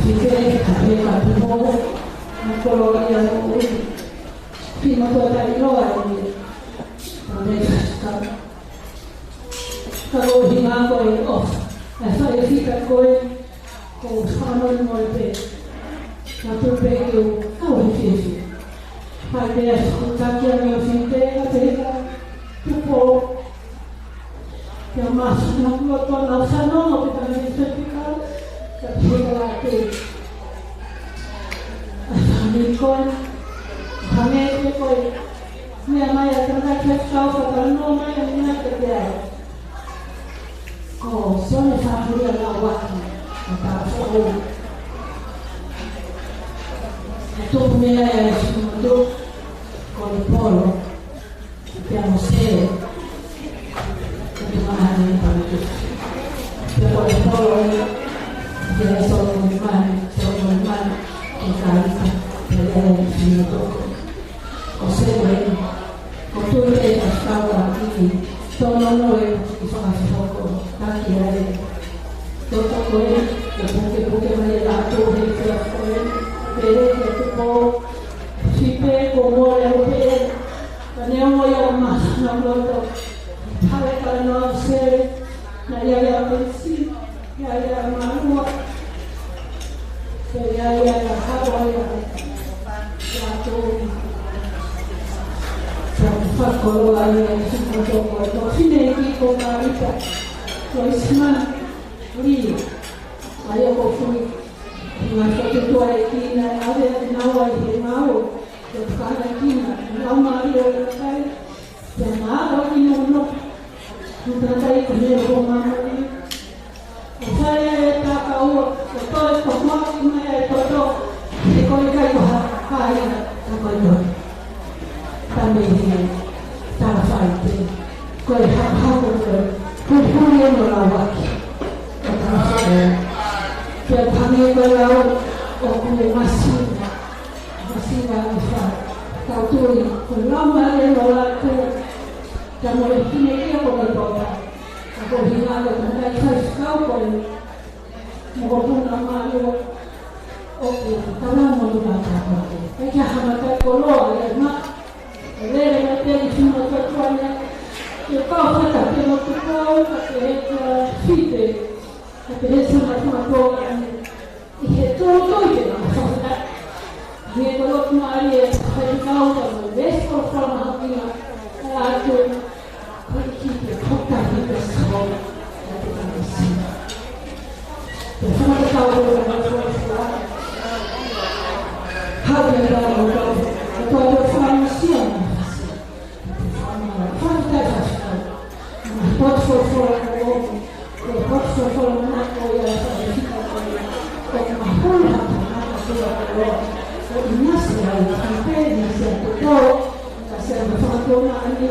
Fiquei a primo colonia no prima toda iloa kalau hinga ko off essa fica com os fanos no pé na tu pé que o ao fifi vai ter escutar que a minha filha pega tipo que a massa não botou na salão que também fica que chega lá que a con hamete ko minha mãe atrás que estava falando mãe a minha que oh, sono famiglia la guarda, ma solo tu mi hai assunto con il polo, abbiamo sei, domani per il polo, che sono domani, in carica, per lei finito, o se con tutte le scuola qui, sono noi che sono fuoco. Tanti lei, tutto quello che mi ha dato il per che può si per come per andiamo io ma non lo fare per non essere la mia pensi la mano che ya la hawa ya to far colore su tutto fine di con Soisman, Rio, aí eu fui, mas que eu estou aqui na área não é mal, eu ficar aqui na Maria, eu nada aqui não tratei comigo com a Maria, eu saí da caua, eu estou com a minha, eu estou e coloquei a caia, também estava feito, com Purpurnya melawak, dan kami berlaut, aku masih nggak tahu tuh, lama dia melawak dan mulai kini dia berdoa, aku hilang dan saya kau pun maupun nama dia, oke, kalau mau dibaca, mereka hanya kalau ya mak, mereka dia cuma kecuali che cosa che non si può che fide che adesso la tua cosa e tutto che non so che quello che mai è causa del vescovo forma di altro che tutta di questo per fare causa della tua scuola ha la tua formazione pode for novo, pode for uma coisa como uma rola, e nessa campanha se todo, sendo falando ali,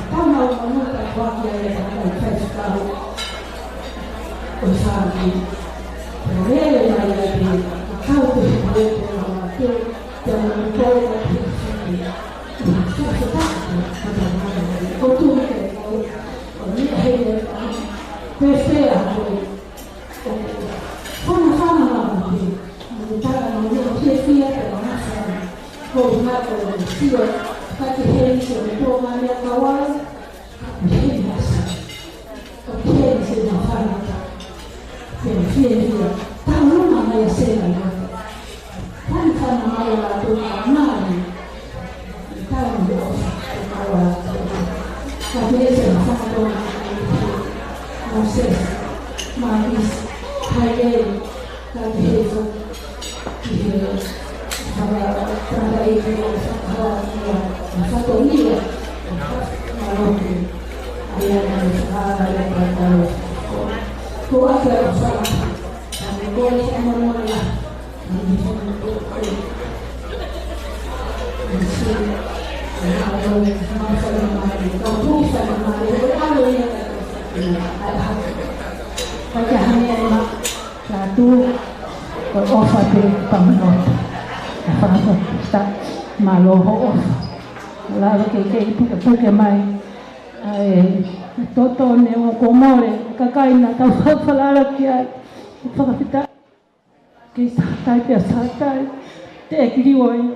como uma muita coisa é festival, o sabe, ele vai ali, caldo de preto, tem um pouco de cultura. Queste acque fanno non si fia per la massa coordinata del stile perché penso che può mandare a cavallo perché se non fanno per fine non mai a sera non fanno mai la tua mano tanto perché se non fanno non sei, ma ieri, capisco, che ha fatto mia, ma non tu anche lo sai, poi siamo noi là, Perché hanya satu offer dari Panginoon. Apa kita malu off. Lalu kita pergi mai toto ne o komore kakaina ta falala kia fakapita Ke satai pia satai. Te ekiliwa ia.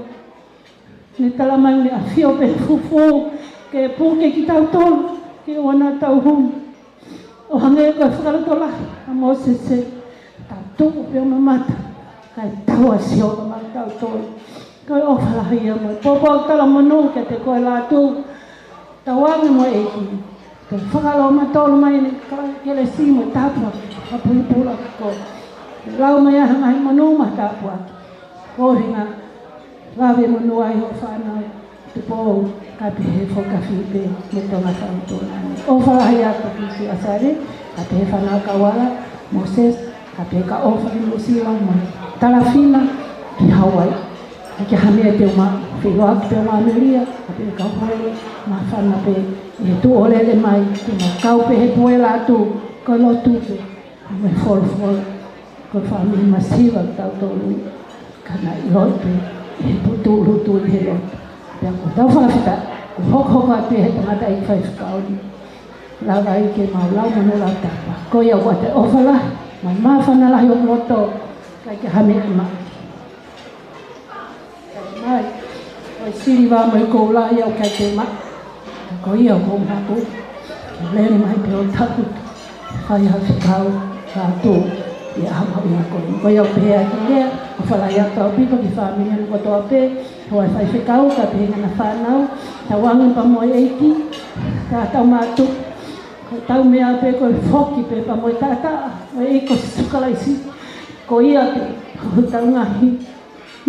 Ne talamai ne afio pe fufu. Ke puke ki tau tolu. Ke wana tau hum. O hange koe whakaratola. A Moses se. Tau tuku pe o mamata. Kai tau asio ka ma tau tolu. Koe o whalahi ia moe. Popo tala manu ke te koe la tu. Tawangi moe eki. Ke whakalo ma tolu mai ne kele si moe tapua. A pulipula ko. Lau mai aha ngai manu ma tapua. Ko hinga. Lawe manu ai ho whanau. Te pou ka pehe whakawhipe. Me tonga whanutuna. O whalahi atu ki si asare. Ka pehe whanau kawala. Moses. Ka pehe ka ofa ki musiwa mo. Talawhina ki Hawaii. Ki hamea te uma. Whiloa ki te uma Ameria. Ka pehe ka hoi. Ma whana pe. E tu olele mai. Te ma kau pehe puela atu. Ko lotu pe. Me wholo. Ko whamiri masiwa tau tolu. Kana i loi pe. E putu rutu i he lotu. Pea ko tau whakawhita. Ko hoko atu he tangata i whaiwhakaoni. Laga i ke mau lau manu lau tapa. Ko ia wate ofala. Mai maa whana lahi o loto. Kai ke hame i mai. Kai mai. Koi siri wā mai kou la iau kai te mai. Ko ia kou haku. Ke lere mai pe o taku. Whai hawhi kau. Rātō. Ia hama ia koi. Ko iau pehea ki lea. O whala ia tau piko ki whamini anu kotoa pe. Hoa whai whikau ka pehe ngana whanau. Ta wangu pa moe eiki. Ka tau mātu. Ko tau mea pe koe whoki pe pa moe tata. O eiko sukalaisi. Ko ia pe. Ko tau ngahi.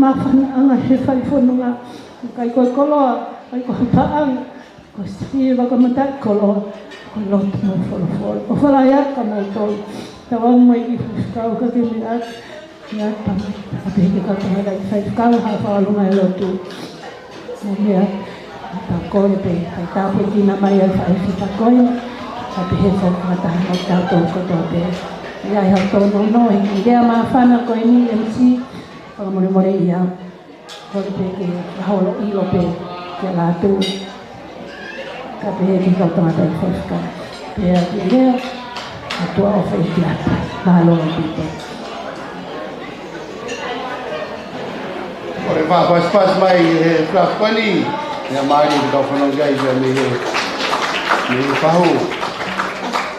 Mawhana anga he whai whanunga. Kai koe koloa. Kai koe paang. Ko siri waka matai koloa. Ko lotu mo wholo. O whala ia ka mo tolu. Ta wangu mai ki whikau ka ke mea. Ia tama. A pehe ke katonga rai whikau ha whaalunga e lotu. Mo mea. Ta koe pe. Kai tāpe kina mai ai whai whikakoe. Ka pehe whakataha mo tātou kotoa pe. Ia i hau tō no i rea maa whana koe ni MC. Whakamore more i au. Kore pe ke haolo ilo pe. Ke la tū. Ka pehe ki katonga rai whikau. Pea ki rea. A tua o whai ki ata. Mahaloa pito. Ore pas mai he whakapani. Ia maari ki tau whanau gai ia me he whahu.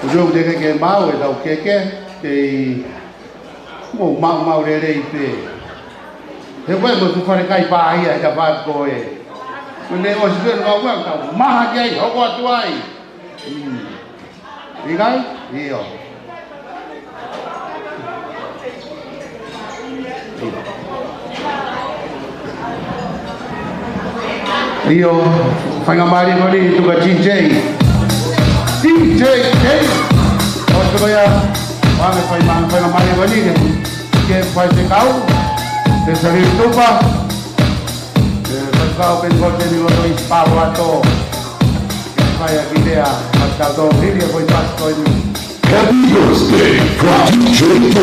Ureu te ke mau e tau keke. Te mau re rei pe. He koe mo tu whare kai pāhia e ka whāko e. Mene o si pēr ngā wang tau maha ki ai, hoko atu ai. Ikai? Iyo. Iyo, whainga maari ngoni tuka DJ. DJ K. O te koia, whainga maari ngoni ke whai te kau. Te sari tupa. Te whai kau penkote ni roto i pāo ato. Ke whai a kidea, mas kau tō hiri a koi pas koi ni. Happy birthday from DJ K.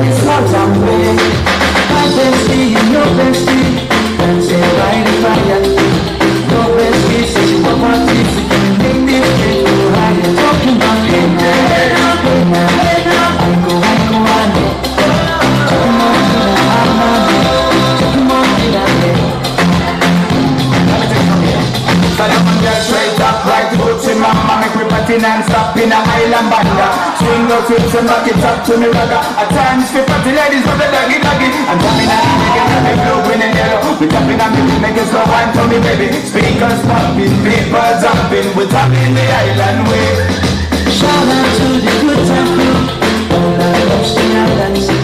It's not chatting and stopping a island banda. Swing those hips and back it up to me ragga. A chance for party ladies for the doggy doggy. I'm jumping and making me blue, green and yellow. We're jumping and making slow wine for me baby. Speakers popping, people jumping. We're tapping the island way. Shout out to the good time crew. All I love sing out dancing.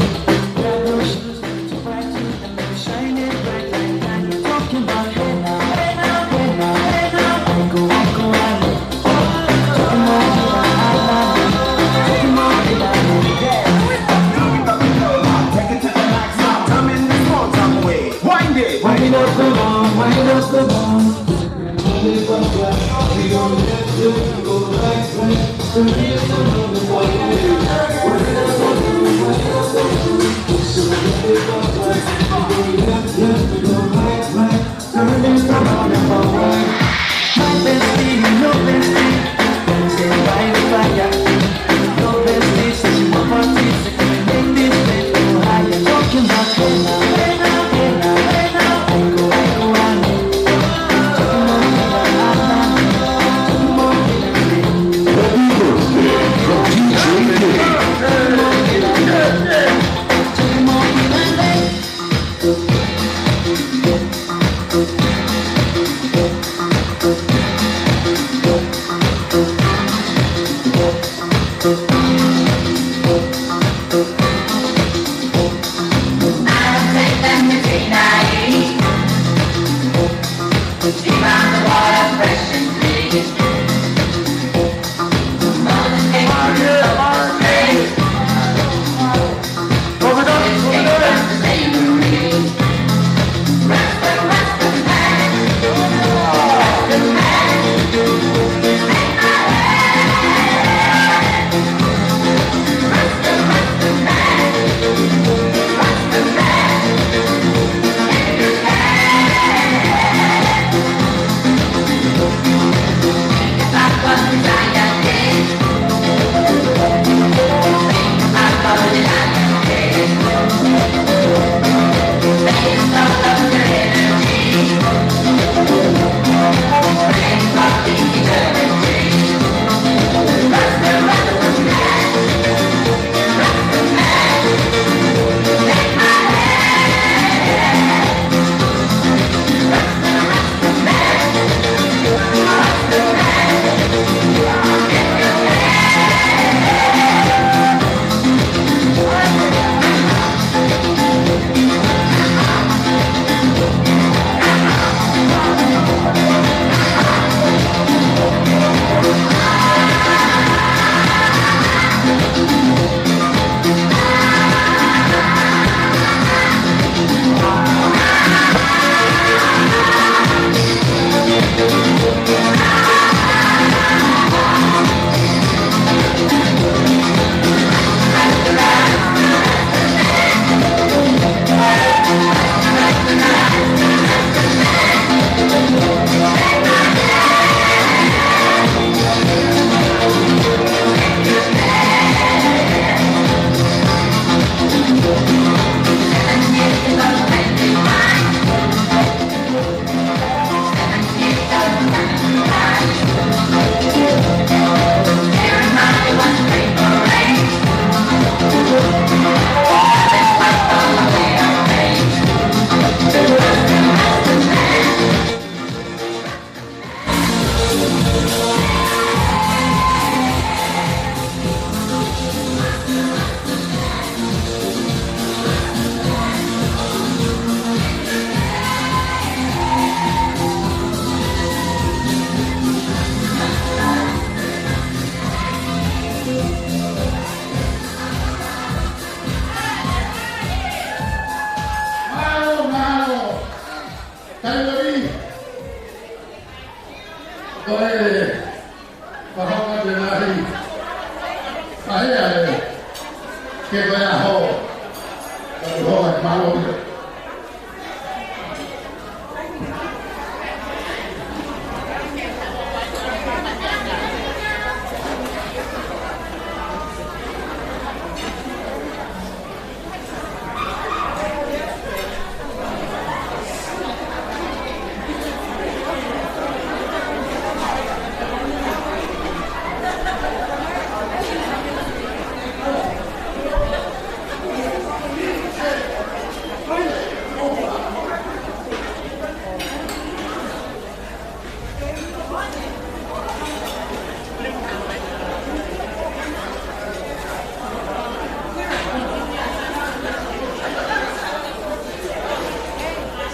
Grab those shoes, too bright and they shine it bright like that. You're talking about hey now, hey now, hey now, hey now. I go on. Wind up the bomb, wind up the bomb. We gon' let you go right, turn this around and forward. My bestie, no bestie, dancing by the fire. No bestie, says you want parties, so can we make this place go higher? Talking about hey now, hey now, hey now, hey now. I go on. Happy birthday from DJ K.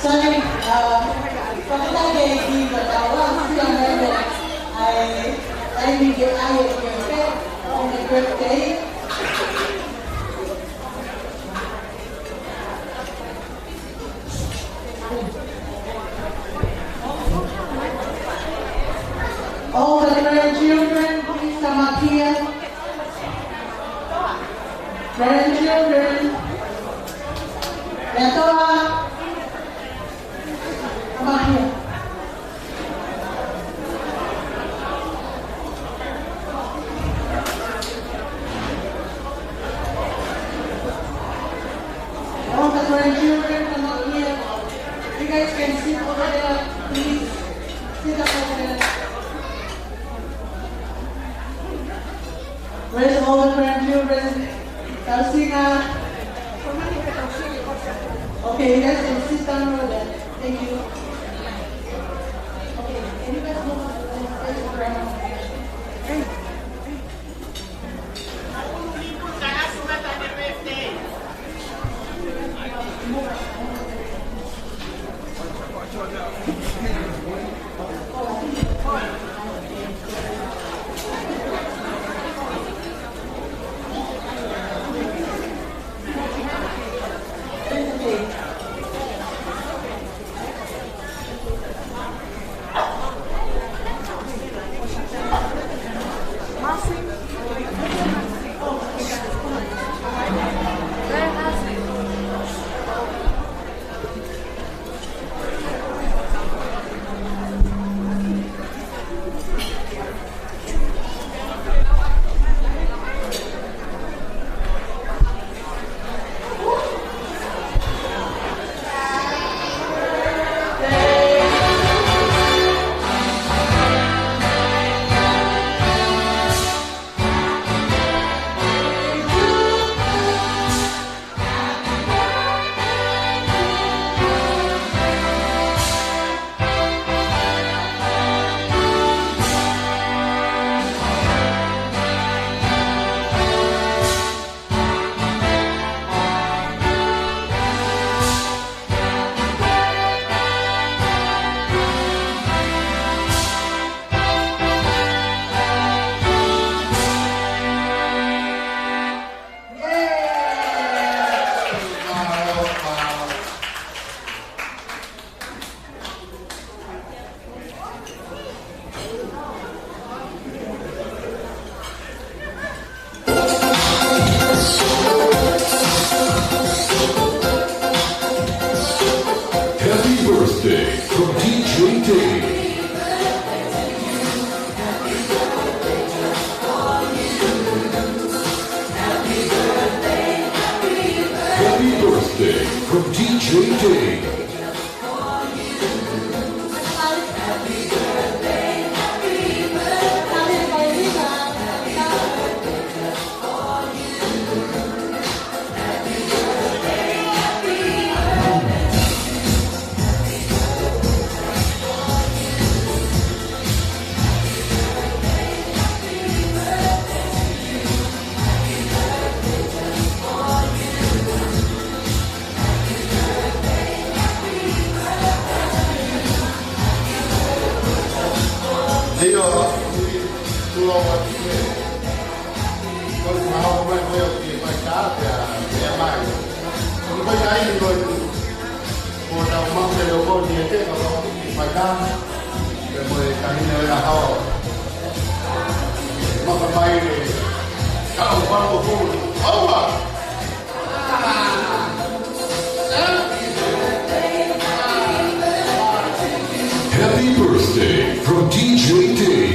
Sorry, pagkakagay, but one thing that I will get out of your bed on my birthday. All the grandchildren, please come up here. Grandchildren, Yatoa, come up here. All the grandchildren, come up here. You guys can sit over there, please. Sit up over there. Where's all the grandchildren? Tausina. Okay, you guys can sit down over there. Thank you. Okay, can you guys move on to the next grandma? Happy birthday from DJ Dave.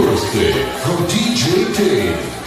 birthday from DJ Dave.